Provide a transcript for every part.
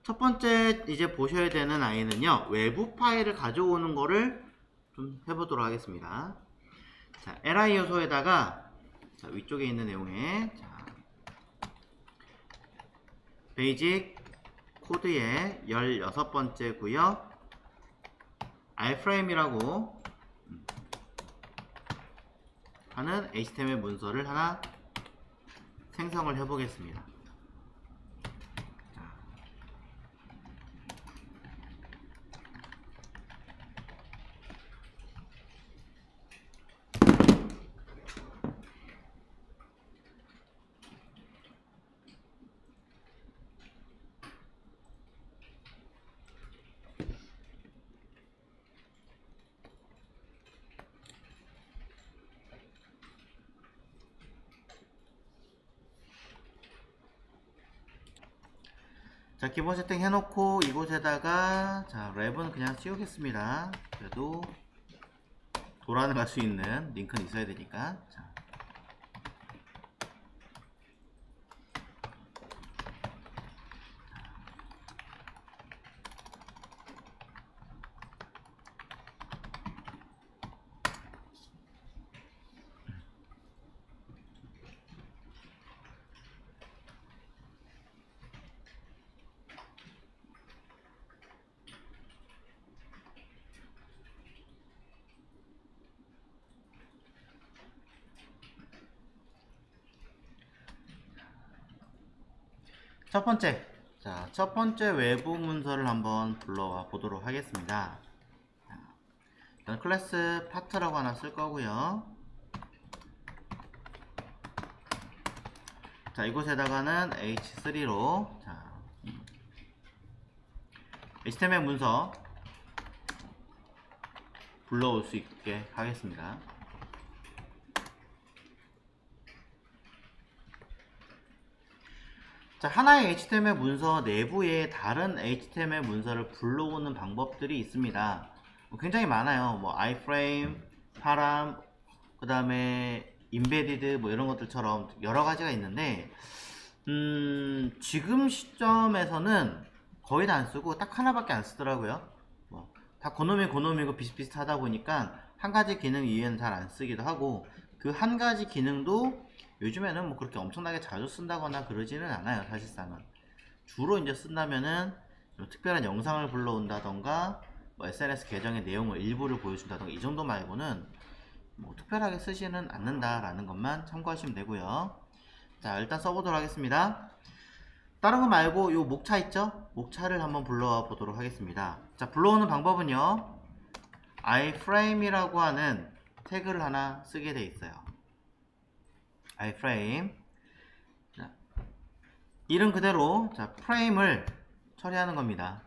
첫 번째 이제 보셔야 되는 아이는요, 외부 파일을 가져오는 거를 좀 해보도록 하겠습니다. 자, li 요소에다가 자, 위쪽에 있는 내용에 자, 베이직 코드의 16번째 구역 iframe이라고 하는 HTML 문서를 하나 생성을 해보겠습니다. 자, 기본 세팅 해놓고 이곳에다가 자, 랩은 그냥 씌우겠습니다. 그래도 도란을 갈 수 있는 링크는 있어야 되니까. 자. 첫 번째, 자, 첫 번째 외부 문서를 한번 불러와 보도록 하겠습니다. 일단 클래스 파트라고 하나 쓸 거고요. 자, 이곳에다가는 h3로 자, HTML 문서 불러올 수 있게 하겠습니다. 자, 하나의 HTML 문서 내부에 다른 HTML 문서를 불러오는 방법들이 있습니다. 굉장히 많아요. 뭐 iframe, param, 그 다음에 embedded 뭐 이런 것들처럼 여러 가지가 있는데 지금 시점에서는 거의 다 안 쓰고 딱 하나밖에 안 쓰더라고요. 뭐 다 고놈이고 비슷비슷하다 보니까 한 가지 기능 이외에는 잘 안 쓰기도 하고, 그 한 가지 기능도 요즘에는 뭐 그렇게 엄청나게 자주 쓴다거나 그러지는 않아요. 사실상은 주로 이제 쓴다면은 특별한 영상을 불러온다던가 뭐 SNS 계정의 내용을 일부를 보여준다던가 이 정도 말고는 뭐 특별하게 쓰지는 않는다라는 것만 참고하시면 되고요. 자, 일단 써보도록 하겠습니다. 다른 거 말고 요 목차 있죠? 목차를 한번 불러와 보도록 하겠습니다. 자, 불러오는 방법은요, iframe이라고 하는 태그를 하나 쓰게 돼 있어요. iframe. 자, 이름 그대로 자, 프레임을 처리하는 겁니다.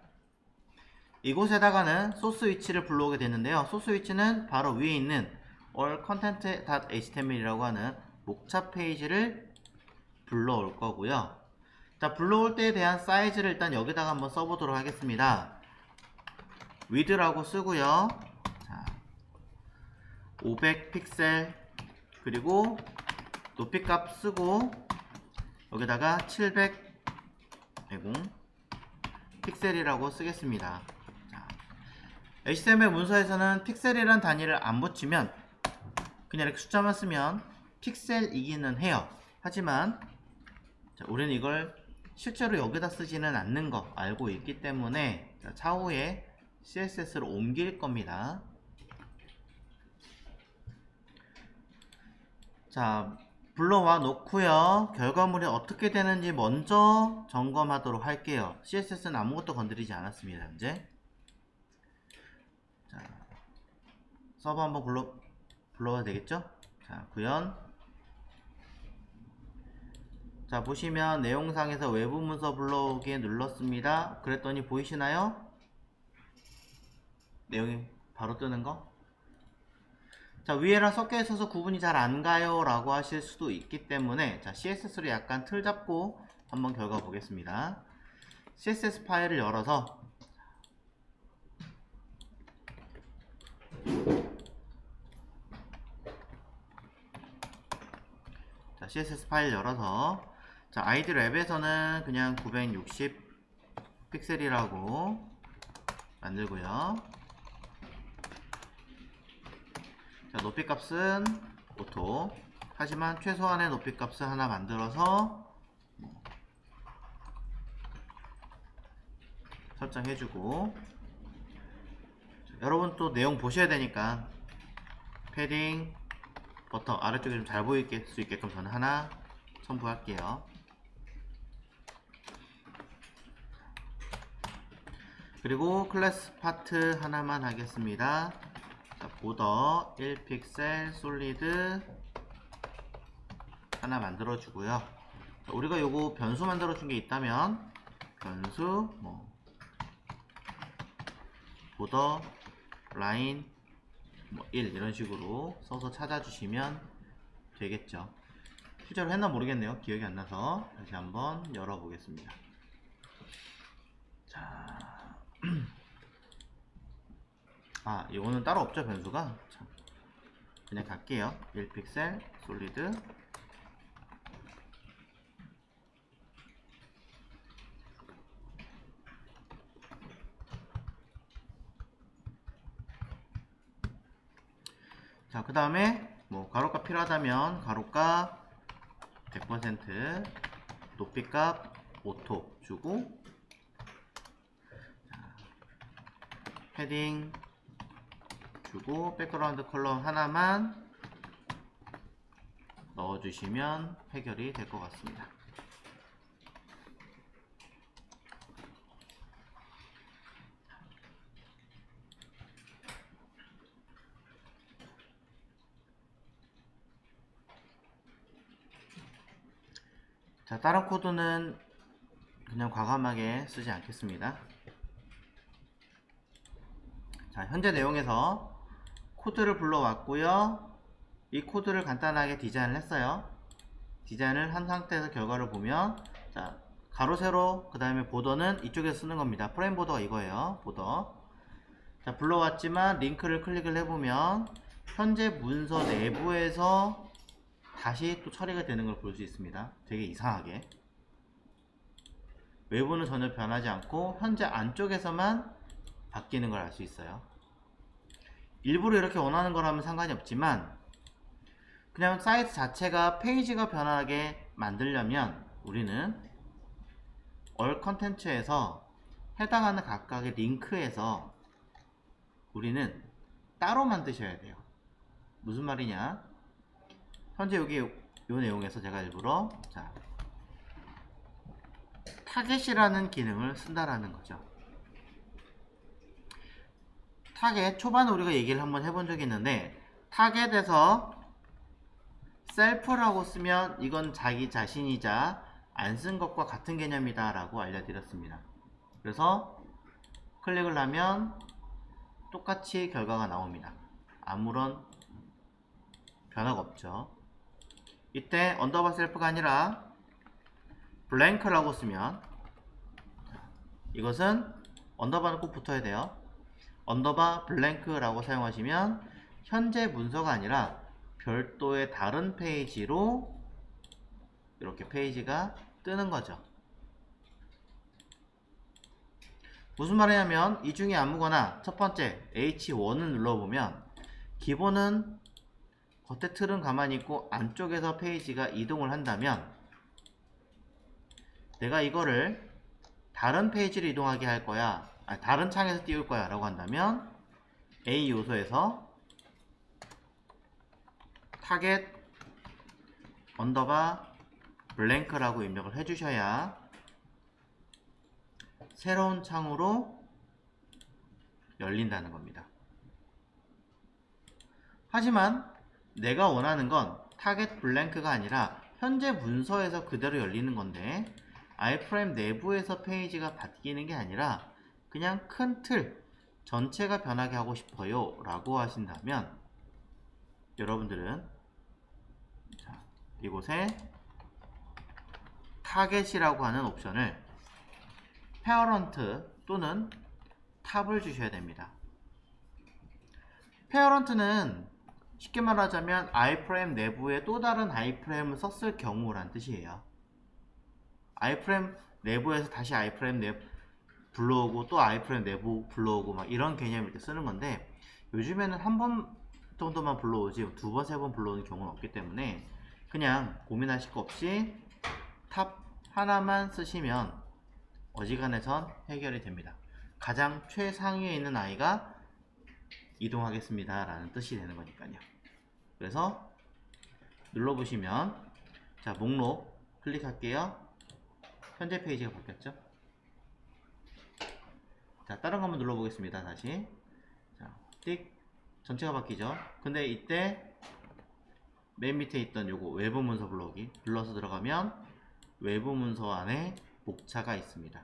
이곳에다가는 소스 위치를 불러오게 되는데요. 소스 위치는 바로 위에 있는 allcontent.html이라고 하는 목차 페이지를 불러올 거고요. 자, 불러올 때에 대한 사이즈를 일단 여기다가 한번 써보도록 하겠습니다. width라고 쓰고요. 자, 500 픽셀, 그리고 높이값 쓰고 여기다가 700 픽셀이라고 쓰겠습니다. 자, HTML 문서에서는 픽셀이란 단위를 안 붙이면 그냥 이렇게 숫자만 쓰면 픽셀이기는 해요. 하지만 자, 우리는 이걸 실제로 여기다 쓰지는 않는 거 알고 있기 때문에 자, 차후에 CSS로 옮길 겁니다. 자, 불러와 놓고요. 결과물이 어떻게 되는지 먼저 점검하도록 할게요. CSS는 아무것도 건드리지 않았습니다. 현재. 자, 서버 한번 불러와도 되겠죠? 자, 구현. 자, 보시면 내용상에서 외부 문서 불러오기에 눌렀습니다. 그랬더니 보이시나요? 내용이 바로 뜨는 거? 자, 위에랑 섞여 있어서 구분이 잘 안 가요 라고 하실 수도 있기 때문에 자, CSS로 약간 틀 잡고 한번 결과 보겠습니다. CSS 파일을 열어서 자, CSS 파일 열어서 자, 아이디 랩에서는 그냥 960 픽셀이라고 만들고요. 자, 높이 값은 오토. 하지만 최소한의 높이 값을 하나 만들어서 설정해주고, 여러분 또 내용 보셔야 되니까 패딩 버터 아래쪽에 좀 잘 보일 수 있게끔 저는 하나 첨부할게요. 그리고 클래스 파트 하나만 하겠습니다. 자, 보더 1픽셀 솔리드 하나 만들어 주고요. 우리가 요거 변수 만들어 준 게 있다면 변수 보더 라인 1 이런 식으로 써서 찾아주시면 되겠죠. 실제로 했나 모르겠네요. 기억이 안 나서 다시 한번 열어보겠습니다. 자, 아, 이거는 따로 없죠, 변수가. 참. 그냥 갈게요. 1픽셀 솔리드. 자, 그 다음에 가로가 필요하다면 가로가 100%, 높이값 오토 주고, 자, 패딩 주고 백그라운드 컬럼 하나만 넣어주시면 해결이 될 것 같습니다. 자, 다른 코드는 그냥 과감하게 쓰지 않겠습니다. 자, 현재 내용에서 코드를 불러왔고요. 이 코드를 간단하게 디자인을 했어요. 디자인을 한 상태에서 결과를 보면, 자, 가로 세로 그 다음에 보더는 이쪽에서 쓰는 겁니다. 프레임 보더가 이거예요. 보더. 자, 불러왔지만 링크를 클릭을 해보면 현재 문서 내부에서 다시 또 처리가 되는 걸 볼 수 있습니다. 되게 이상하게. 외부는 전혀 변하지 않고 현재 안쪽에서만 바뀌는 걸 알 수 있어요. 일부러 이렇게 원하는 거라면 상관이 없지만 그냥 사이트 자체가 페이지가 변하게 만들려면 우리는 all 컨텐츠에서 해당하는 각각의 링크에서 우리는 따로 만드셔야 돼요. 무슨 말이냐? 현재 여기 요 내용에서 제가 일부러 타겟이라는 기능을 쓴다라는 거죠. 타겟, 초반에 우리가 얘기를 한번 해본 적이 있는데, 타겟에서 셀프라고 쓰면 이건 자기 자신이자 안 쓴 것과 같은 개념이다 라고 알려드렸습니다. 그래서 클릭을 하면 똑같이 결과가 나옵니다. 아무런 변화가 없죠. 이때 언더바 셀프가 아니라 블랭크라고 쓰면, 이것은 언더바는 꼭 붙어야 돼요. 언더바 블랭크라고 사용하시면 현재 문서가 아니라 별도의 다른 페이지로 이렇게 페이지가 뜨는 거죠. 무슨 말이냐면 이 중에 아무거나 첫 번째 H1을 눌러보면 기본은 겉에 틀은 가만히 있고 안쪽에서 페이지가 이동을 한다면, 내가 이거를 다른 페이지로 이동하게 할 거야, 다른 창에서 띄울 거야 라고 한다면 A 요소에서 타겟 언더바 블랭크라고 입력을 해주셔야 새로운 창으로 열린다는 겁니다. 하지만 내가 원하는 건 타겟 블랭크가 아니라 현재 문서에서 그대로 열리는 건데, 아이프레임 내부에서 페이지가 바뀌는 게 아니라 그냥 큰 틀 전체가 변하게 하고 싶어요 라고 하신다면, 여러분들은 이곳에 타겟이라고 하는 옵션을 페어런트 또는 탑을 주셔야 됩니다. 페어런트는 쉽게 말하자면 아이프레임 내부에 또 다른 아이프레임을 썼을 경우란 뜻이에요. 아이프레임 내부에서 다시 아이프레임 불러오고 또 아이프레임 내부 불러오고 막 이런 개념일 때 쓰는 건데, 요즘에는 한 번 정도만 불러오지 두 번, 세 번 불러오는 경우는 없기 때문에 그냥 고민하실 거 없이 탑 하나만 쓰시면 어지간해선 해결이 됩니다. 가장 최상위에 있는 아이가 이동하겠습니다 라는 뜻이 되는 거니까요. 그래서 눌러보시면, 자, 목록 클릭할게요. 현재 페이지가 바뀌었죠. 자, 다른 거 한번 눌러보겠습니다. 다시. 자, 띡. 전체가 바뀌죠. 근데 이때 맨 밑에 있던 요거 외부 문서 불러오기 눌러서 들어가면 외부 문서 안에 목차가 있습니다.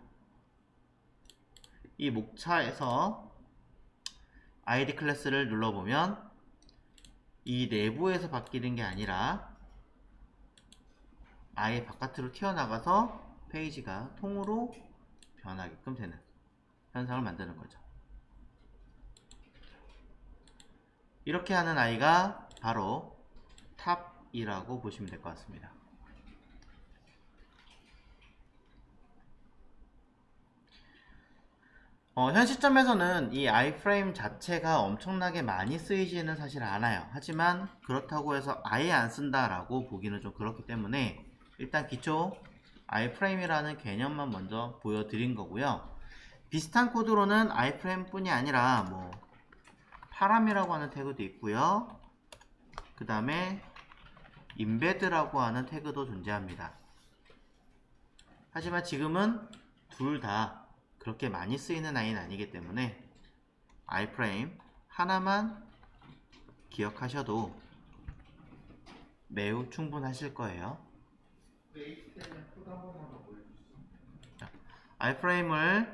이 목차에서 id 클래스를 눌러보면 이 내부에서 바뀌는 게 아니라 아예 바깥으로 튀어나가서 페이지가 통으로 변하게끔 되는 현상을 만드는 거죠. 이렇게 하는 아이가 바로 탑이라고 보시면 될 것 같습니다. 현 시점에서는 이 아이프레임 자체가 엄청나게 많이 쓰이지는 사실 않아요. 하지만 그렇다고 해서 아예 안 쓴다라고 보기는 좀 그렇기 때문에 일단 기초 아이프레임이라는 개념만 먼저 보여드린 거고요. 비슷한 코드로는 아이프레임 뿐이 아니라 뭐 파람이라고 하는 태그도 있고요. 그 다음에 임베드라고 하는 태그도 존재합니다. 하지만 지금은 둘 다 그렇게 많이 쓰이는 아이는 아니기 때문에 아이프레임 하나만 기억하셔도 매우 충분하실 거예요. 자, 아이프레임을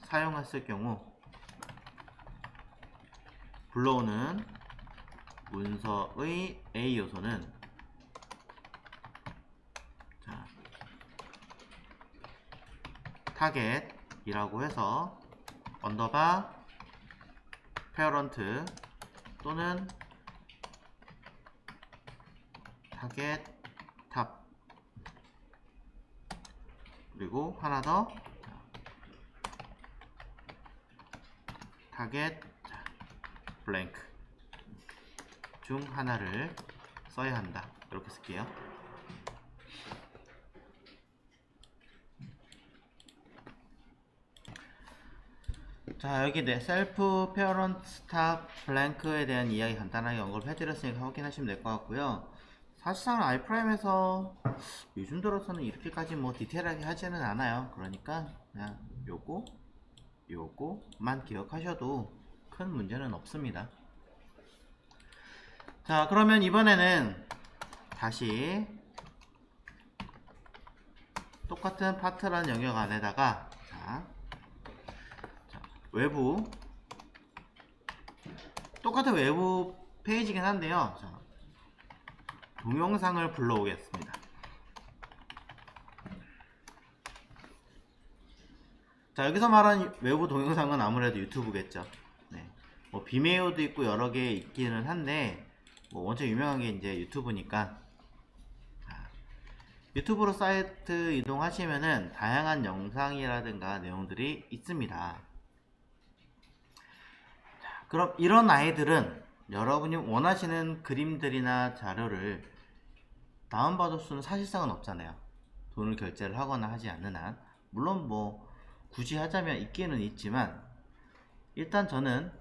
사용했을 경우 불러오는 문서의 A 요소는 타겟이라고 해서 언더바 페어런트 또는 타겟 탑, 그리고 하나 더 타겟 블랭크 중 하나를 써야 한다. 이렇게 쓸게요. 자, 여기 셀프 페어런트 스탑 블랭크에 대한 이야기 간단하게 언급해드렸으니까 확인하시면 될 것 같고요. 사실상 아이프레임에서 요즘 들어서는 이렇게까지 뭐 디테일하게 하지는 않아요. 그러니까 그냥 요거만 기억하셔도 큰 문제는 없습니다. 자, 그러면 이번에는 다시 똑같은 파트라는 영역 안에다가 외부, 똑같은 외부 페이지긴 한데요. 자, 동영상을 불러오겠습니다. 자, 여기서 말하는 외부 동영상은 아무래도 유튜브겠죠. 네. 뭐 비메오도 있고 여러 개 있기는 한데 뭐 원체 유명한 게 이제 유튜브니까, 유튜브로 사이트 이동하시면은 다양한 영상이라든가 내용들이 있습니다. 자, 그럼 이런 아이들은 여러분이 원하시는 그림들이나 자료를 다운받을 수는 사실상은 없잖아요. 돈을 결제를 하거나 하지 않는 한. 물론 뭐 굳이 하자면 있기는 있지만, 일단 저는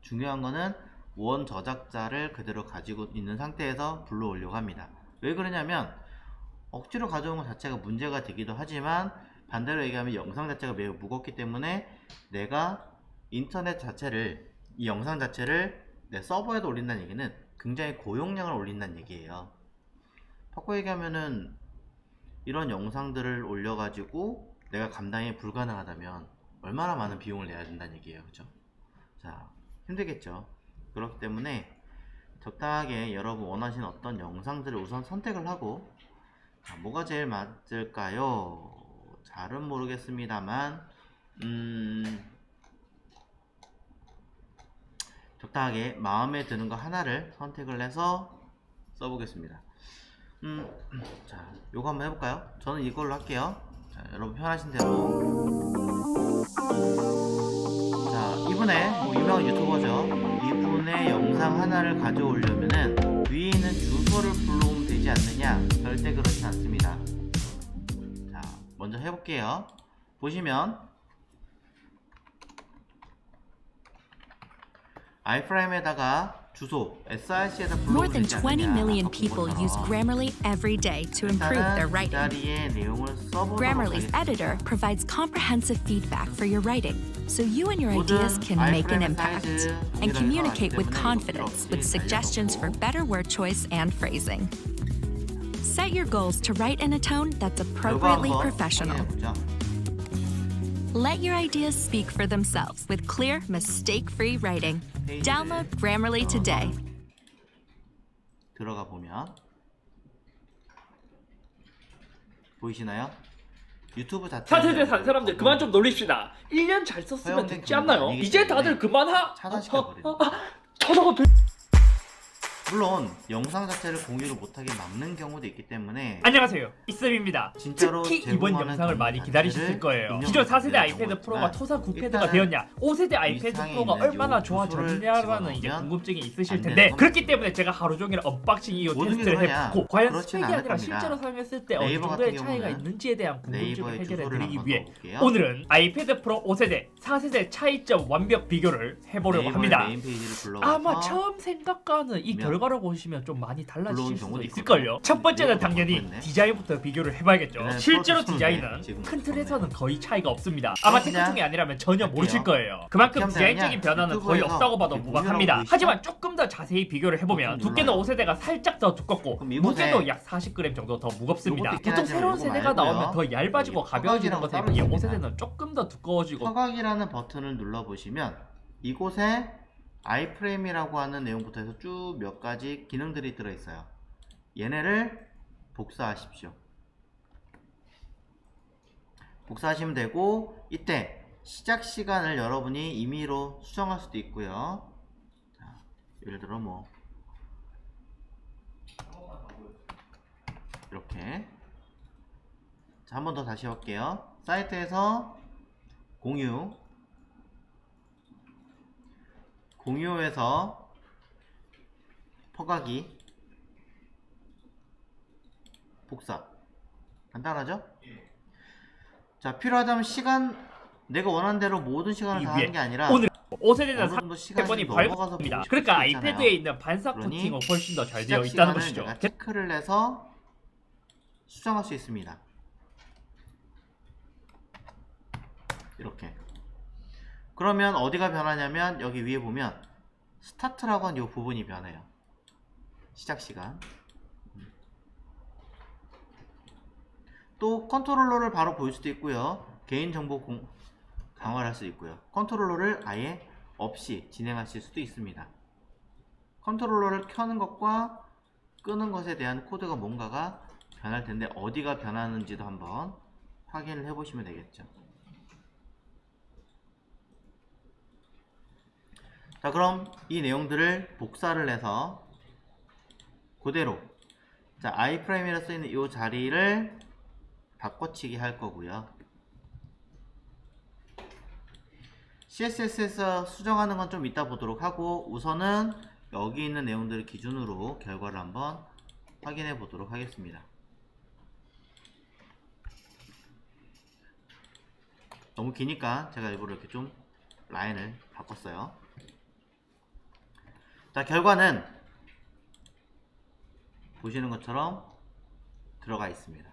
중요한 거는 원 저작자를 그대로 가지고 있는 상태에서 불러오려고 합니다. 왜 그러냐면 억지로 가져온 것 자체가 문제가 되기도 하지만, 반대로 얘기하면 영상 자체가 매우 무겁기 때문에 내가 인터넷 자체를, 이 영상 자체를 내 서버에도 올린다는 얘기는 굉장히 고용량을 올린다는 얘기예요. 바꿔 얘기하면은 이런 영상들을 올려가지고 내가 감당이 불가능하다면 얼마나 많은 비용을 내야 된다는 얘기예요. 그죠? 자, 힘들겠죠. 그렇기 때문에 적당하게 여러분 원하시는 어떤 영상들을 우선 선택을 하고, 자, 뭐가 제일 맞을까요? 잘은 모르겠습니다만 적당하게 마음에 드는 거 하나를 선택을 해서 써보겠습니다. 자, 요거 한번 해볼까요? 저는 이걸로 할게요. 자, 여러분 편하신 대로. 자, 이분의 뭐 유명한 유튜버죠. 이분의 영상 하나를 가져오려면은 위에 있는 주소를 불러오면 되지 않느냐? 절대 그렇지 않습니다. 자, 먼저 해볼게요. 보시면 아이프라임에다가 주소 src에다 More 불러오면 than 되지 20 않느냐? million 아까 본 people 것처럼. use Grammarly every day to improve their 일단은 이 writing. 자리에 내용을 써보도록 Grammarly's 하겠습니다. editor provides comprehensive feedback for your writing, so you and your ideas can make an impact and communicate with confidence with suggestions for better word choice and phrasing. Set your goals to write in a tone that's 결과 appropriately 한번 professional. 확인해보죠. Let your ideas speak for themselves with clear, mistake-free writing. Download Grammarly today. 들어가 보면 보이시나요? 유튜브 자체 사세대 산 사람들 그만 좀 놀립시다. 1년 잘 썼으면 허용된 됐지 않나요? 경우가 아니기 이제 다들 때문에 그만하. 차단시켜버리는 저다가 물론 영상 자체를 공유를 못하게 막는 경우도 있기 때문에 안녕하세요, 이쌤입니다. 진짜로 특히 이번 제공하는 영상을 많이 경우 기다리셨을 자체를 거예요. 인정을 기존 4세대 드리는 아이패드 경우가 프로가 있지만 토사 9패드가 일단은 되었냐, 5세대 이 아이패드 상에 프로가 있는 얼마나 요 좋아졌느냐라는 이제 집어넣으면 궁금증이 있으실 안 텐데, 되는 그렇기 때문에 제가 하루 종일 언박싱 이후 모든 게 테스트를 그러냐? 해보고 과연 그렇진 스펙이 않을 아니라 겁니다. 실제로 사용했을 때 어느 네이버 정도의 같은 차이가 경우는 있는지에 대한 궁금증을 네이버의 해결해 주소를 드리기 한번 위해 넣어볼게요. 오늘은 아이패드 프로 5세대, 4세대 차이점 완벽 비교를 해보려고 네이버의 합니다. 메인 페이지를 불러와서 아마 처음 생각과는 이 보면 결과를 보시면 좀 많이 불러온 달라지실 수도 경우도 있을걸요. 첫 번째는 이것도 당연히 바꿨네. 디자인부터 비교를 해봐야겠죠. 옛날에 실제로 프로토스인데 디자인은 지금 큰 바꿨네. 틀에서는 거의 차이가 없습니다. 아마 그냥 테크 중이 아니라면 전혀 할게요. 모르실 거예요. 그만큼 어떻게 디자인적인 하면 변화는 거의 유튜브에서 없다고 봐도 이렇게 무방합니다. 보시면 하지만 조금 더 자세히 비교를 해보면 좀 두께는 눌러요. 5세대가 살짝 더 두껍고 그럼 이곳에 무게도 약 40g 정도 더 무겁습니다. 요것도 있긴 보통 하지만 새로운 요거 세대가 말고요. 나오면 더 얇아지고 여기 가벼워지는 것에 서각이라고 비해 따로 있습니다. 5세대는 조금 더 두꺼워지고 서각이라는 버튼을 눌러보시면 이곳에 아이프레임이라고 하는 내용부터 해서 쭉 몇 가지 기능들이 들어있어요. 얘네를 복사하십시오. 복사하시면 되고, 이때 시작 시간을 여러분이 임의로 수정할 수도 있고요. 자, 예를 들어 뭐 이렇게. 자, 한 번 더 다시 해볼게요. 사이트에서 공유에서 퍼가기, 복사. 간단하죠? 자, 필요하다면 시간, 내가 원하는 대로 모든 시간을 다 하는 게 아니라 오늘 5세대는 어느 정도 시간이 3번이 넘어가서 밝습니다. 보고 싶을 그러니까 수도 있잖아요. 아이패드에 있는 반사 그러니 코팅은 훨씬 더 잘 시작 되어 있다는 시간을 것이죠. 내가 체크를 해서 수정할 수 있습니다. 이렇게. 그러면 어디가 변하냐면 여기 위에 보면 스타트라고 하는 이 부분이 변해요. 시작 시간. 또 컨트롤러를 바로 볼 수도 있고요. 개인정보 강화를 할 수 있고요. 컨트롤러를 아예 없이 진행하실 수도 있습니다. 컨트롤러를 켜는 것과 끄는 것에 대한 코드가 뭔가가 변할 텐데 어디가 변하는지도 한번 확인을 해보시면 되겠죠. 자, 그럼 이 내용들을 복사를 해서 그대로, 자, 아이프레임이라 쓰이는 이 자리를 바꿔치기 할 거고요. CSS에서 수정하는 건 좀 이따 보도록 하고, 우선은 여기 있는 내용들을 기준으로 결과를 한번 확인해 보도록 하겠습니다. 너무 기니까 제가 일부러 이렇게 좀 라인을 바꿨어요. 자, 결과는 보시는 것처럼 들어가 있습니다.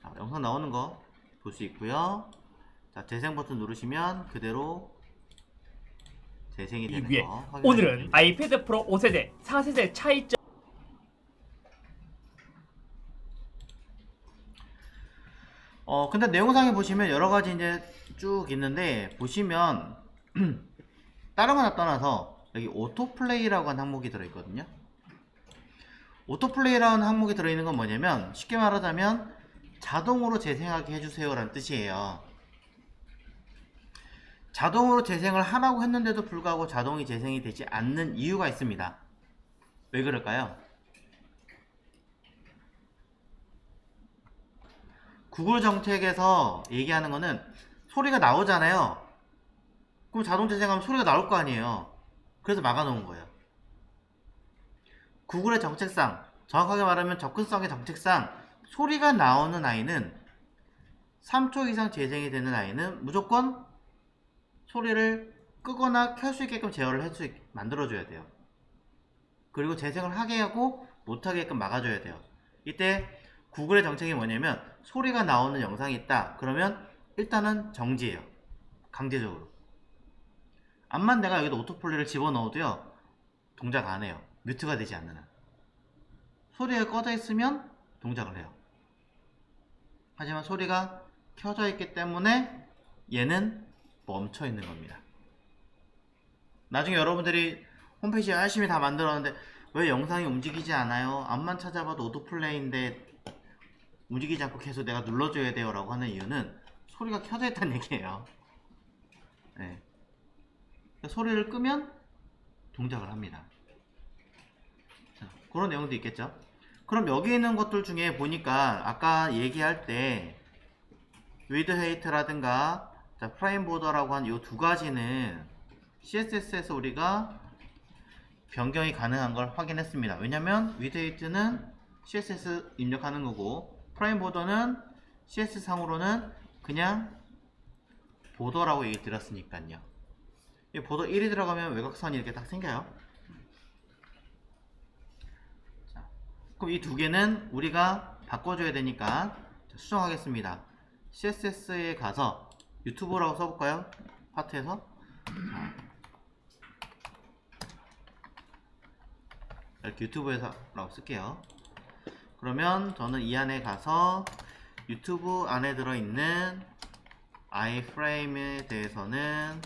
자, 영상 나오는 거 볼 수 있고요. 자, 재생 버튼 누르시면 그대로 재생이 이 되는 위에 거 확인하시면 오늘은 됩니다. 아이패드 프로 5세대, 4세대 차이점. 근데 내용상에 보시면 여러가지 이제 쭉 있는데, 보시면 다른 거나 떠나서 여기 오토플레이라고 하는 항목이 들어있거든요. 오토플레이라는 항목이 들어있는 건 뭐냐면, 쉽게 말하자면 자동으로 재생하게 해주세요 라는 뜻이에요. 자동으로 재생을 하라고 했는데도 불구하고 자동이 재생이 되지 않는 이유가 있습니다. 왜 그럴까요? 구글 정책에서 얘기하는 거는 소리가 나오잖아요. 그럼 자동 재생하면 소리가 나올 거 아니에요. 그래서 막아놓은 거예요. 구글의 정책상, 정확하게 말하면 접근성의 정책상 소리가 나오는 아이는 3초 이상 재생이 되는 아이는 무조건 소리를 끄거나 켤 수 있게끔 제어를 만들어줘야 돼요. 그리고 재생을 하게 하고 못하게끔 막아줘야 돼요. 이때 구글의 정책이 뭐냐면 소리가 나오는 영상이 있다. 그러면 일단은 정지해요. 강제적으로. 암만 내가 여기다 오토플레이를 집어넣어도요. 동작 안 해요. 뮤트가 되지 않는 한. 소리가 꺼져 있으면 동작을 해요. 하지만 소리가 켜져 있기 때문에 얘는 멈춰 있는 겁니다. 나중에 여러분들이 홈페이지 열심히 다 만들었는데 왜 영상이 움직이지 않아요? 앞만 찾아봐도 오토플레이인데 움직이지 않고 계속 내가 눌러줘야 돼요 라고 하는 이유는 소리가 켜져 있다는 얘기예요. 네. 소리를 끄면 동작을 합니다. 자, 그런 내용도 있겠죠. 그럼 여기 있는 것들 중에 보니까 아까 얘기할 때 위드 헤이트라든가 프라임 보더라고 한 이 두 가지는 CSS에서 우리가 변경이 가능한 걸 확인했습니다. 왜냐면 위드 헤이트는 CSS 입력하는 거고 프라임 보더는 CSS 상으로는 그냥 보더라고 얘기 드렸으니까요. 이 보더 1이 들어가면 외곽선이 이렇게 딱 생겨요. 자, 그럼 이 두 개는 우리가 바꿔줘야 되니까 수정하겠습니다. CSS에 가서 유튜브라고 써볼까요? 파트에서 이렇게 유튜브에서라고 쓸게요. 그러면 저는 이 안에 가서 유튜브 안에 들어있는 아이프레임에 대해서는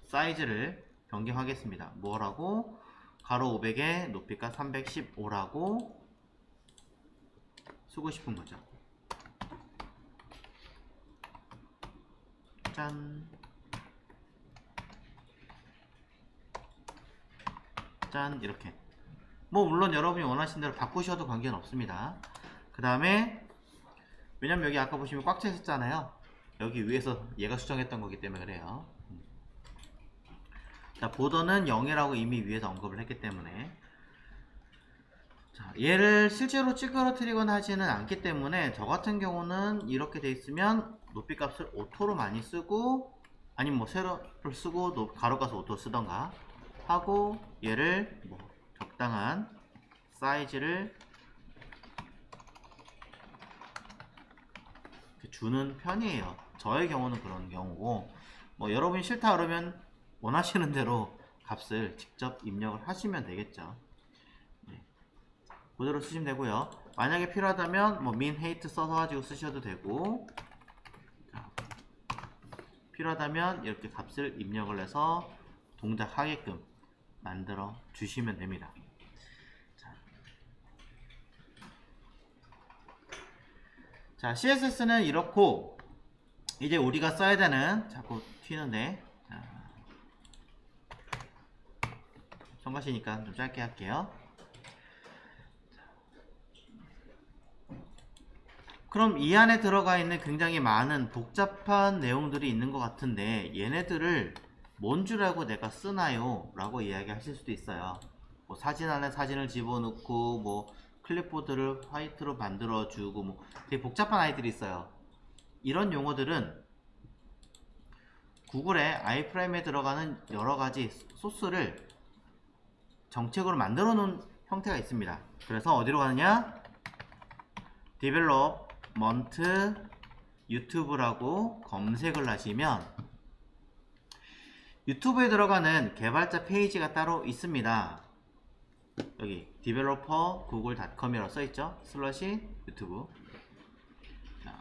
사이즈를 변경하겠습니다. 뭐라고? 가로 500에 높이가 315라고 쓰고 싶은 거죠. 짠. 짠. 이렇게. 뭐 물론 여러분이 원하신 대로 바꾸셔도 관계는 없습니다. 그 다음에 왜냐면 여기 아까 보시면 꽉 차 있었잖아요. 여기 위에서 얘가 수정했던 거기 때문에 그래요. 자, 보더는 0이라고 이미 위에서 언급을 했기 때문에 자, 얘를 실제로 찌그러뜨리거나 하지는 않기 때문에 저 같은 경우는 이렇게 돼 있으면 높이 값을 오토로 많이 쓰고 아니면 뭐 세로를 쓰고 가로 가서 오토 쓰던가 하고 얘를 뭐 적당한 사이즈를 주는 편이에요. 저의 경우는 그런 경우고 뭐 여러분이 싫다 그러면 원하시는 대로 값을 직접 입력을 하시면 되겠죠. 네. 그대로 쓰시면 되고요. 만약에 필요하다면 뭐 min height 써서 가지고 쓰셔도 되고 자, 필요하다면 이렇게 값을 입력을 해서 동작하게끔 만들어 주시면 됩니다. 자, CSS는 이렇고 이제 우리가 써야 되는 자꾸 튀는데 성가시니까 좀 짧게 할게요. 그럼 이 안에 들어가 있는 굉장히 많은 복잡한 내용들이 있는 것 같은데 얘네들을 뭔 줄 알고 내가 쓰나요? 라고 이야기하실 수도 있어요. 뭐 사진 안에 사진을 집어넣고 뭐 클립보드를 화이트로 만들어주고 뭐 되게 복잡한 아이들이 있어요. 이런 용어들은 구글의 아이프레임에 들어가는 여러가지 소스를 정책으로 만들어 놓은 형태가 있습니다. 그래서 어디로 가느냐? Development YouTube라고 검색을 하시면 유튜브에 들어가는 개발자 페이지가 따로 있습니다. 여기 developer google.com이라고 써있죠? /유튜브 자,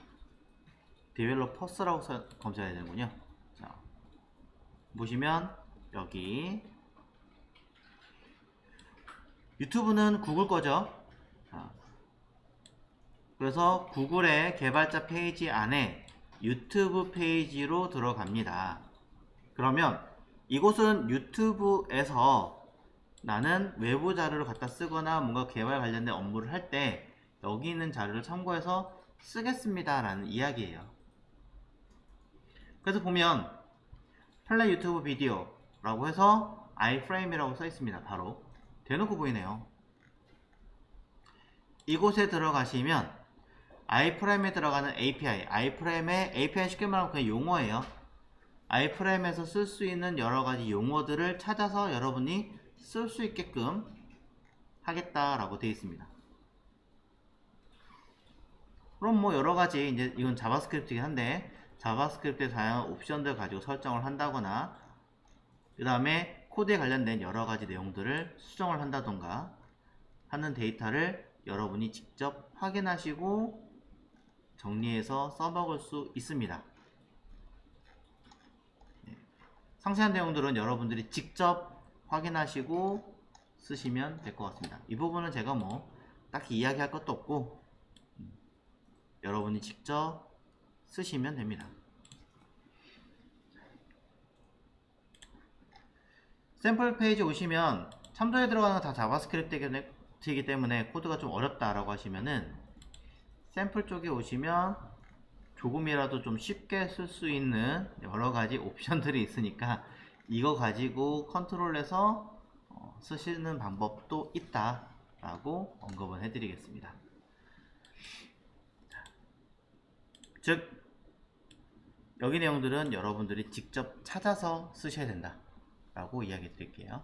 developers라고 검색해야 되는군요. 자, 보시면 여기 유튜브는 구글 거죠. 자, 그래서 구글의 개발자 페이지 안에 유튜브 페이지로 들어갑니다. 그러면 이곳은 유튜브에서 나는 외부 자료를 갖다 쓰거나 뭔가 개발 관련된 업무를 할 때 여기 있는 자료를 참고해서 쓰겠습니다 라는 이야기예요. 그래서 보면 플레이 유튜브 비디오 라고 해서 iframe이라고 써 있습니다. 바로 대놓고 보이네요. 이곳에 들어가시면 iframe에 들어가는 API, iframe의 API 쉽게 말하면 그냥 용어예요. iframe에서 쓸 수 있는 여러가지 용어들을 찾아서 여러분이 쓸 수 있게끔 하겠다라고 되어 있습니다. 그럼 뭐 여러가지, 이제 이건 자바스크립트이긴 한데 자바스크립트에 다양한 옵션들 가지고 설정을 한다거나 그 다음에 코드에 관련된 여러가지 내용들을 수정을 한다던가 하는 데이터를 여러분이 직접 확인하시고 정리해서 써먹을 수 있습니다. 상세한 내용들은 여러분들이 직접 확인하시고 쓰시면 될 것 같습니다. 이 부분은 제가 뭐 딱히 이야기할 것도 없고 여러분이 직접 쓰시면 됩니다. 샘플 페이지 오시면 참조에 들어가는 건 다 자바스크립트이기 때문에 코드가 좀 어렵다라고 하시면은 샘플 쪽에 오시면 조금이라도 좀 쉽게 쓸 수 있는 여러가지 옵션들이 있으니까 이거 가지고 컨트롤해서 쓰시는 방법도 있다 라고 언급을 해드리겠습니다. 즉 여기 내용들은 여러분들이 직접 찾아서 쓰셔야 된다 라고 이야기 드릴게요.